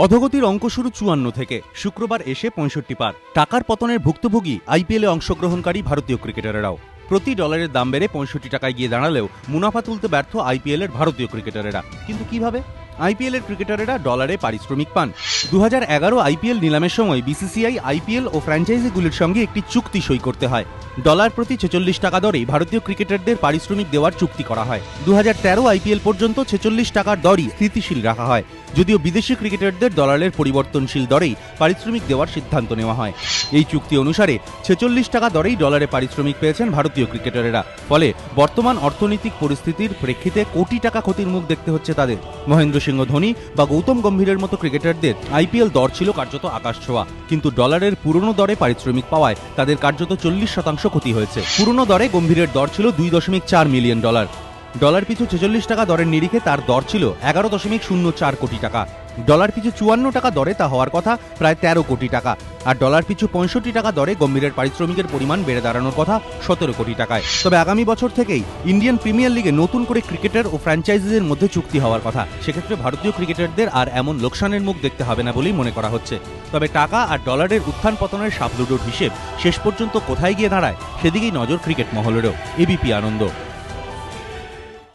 অধোগতির অঙ্ক শুরু ৫৪ থেকে, শুক্রবার এসে ৬৫ পার। টাকার পতনের ভুক্তভোগী আইপিএলে অংশগ্রহণকারী ভারতীয় ক্রিকেটারেরাও। প্রতি ডলারের দাম বেড়ে ৬৫ টাকায় গিয়ে দাঁড়ালেও মুনাফা তুলতে ব্যর্থ আইপিএলের ভারতীয় ক্রিকেটারেরা। কিন্তু কিভাবে? আইপিএলের ক্রিকেটারেরা ডলারে পারিশ্রমিক পান। ২০১১ আইপিএল নিলামের সময় বিসিসিআই আইপিএল ও ফ্র্যাঞ্চাইজিগুলির সঙ্গে একটি চুক্তি সই করতে হয়। ডলার প্রতি ৪৬ টাকা দরেই ভারতীয় ক্রিকেটারদের পারিশ্রমিক দেওয়ার চুক্তি করা হয়। ২০১৩ আইপিএল পর্যন্ত ৪৬ টাকার দরই স্থিতিশীল রাখা হয়, যদিও বিদেশি ক্রিকেটারদের ডলারের পরিবর্তনশীল দরেই পারিশ্রমিক দেওয়ার সিদ্ধান্ত নেওয়া হয়। এই চুক্তি অনুসারে ৪৬ টাকা দরেই ডলারে পারিশ্রমিক পেয়েছেন ভারতীয় ক্রিকেটারেরা। ফলে বর্তমান অর্থনৈতিক পরিস্থিতির প্রেক্ষিতে কোটি টাকা ক্ষতির মুখ দেখতে হচ্ছে তাদের। মহেন্দ্র সিংহ ধোনি বা গৌতম গম্ভীরের মতো ক্রিকেটারদের আইপিএল দর ছিল কার্যত আকাশ ছোঁয়া, কিন্তু ডলারের পুরনো দরে পারিশ্রমিক পাওয়ায় তাদের কার্যত ৪০% ক্ষতি হয়েছে। পুরনো দরে গম্ভীরের দর ছিল $2.4 মিলিয়ন। ডলার পিছু ৪৬ টাকা দরের নিরিখে তার দর ছিল ১১.০৪ কোটি টাকা। ডলার পিছু ৫৪ টাকা দরে তা হওয়ার কথা প্রায় ১৩ কোটি টাকা। আর ডলার পিছু ৬৫ টাকা দরে গম্ভীরের পারিশ্রমিকের পরিমাণ বেড়ে দাঁড়ানোর কথা ১৭ কোটি টাকায়। তবে আগামী বছর থেকেই ইন্ডিয়ান প্রিমিয়ার লিগে নতুন করে ক্রিকেটার ও ফ্র্যাঞ্চাইজিদের মধ্যে চুক্তি হওয়ার কথা। সেক্ষেত্রে ভারতীয় ক্রিকেটারদের আর এমন লোকসানের মুখ দেখতে হবে না বলেই মনে করা হচ্ছে। তবে টাকা আর ডলারের উত্থান পতনের সাপলুডোর হিসেব শেষ পর্যন্ত কোথায় গিয়ে দাঁড়ায়, সেদিকেই নজর ক্রিকেট মহলেরও। এবিপি আনন্দ।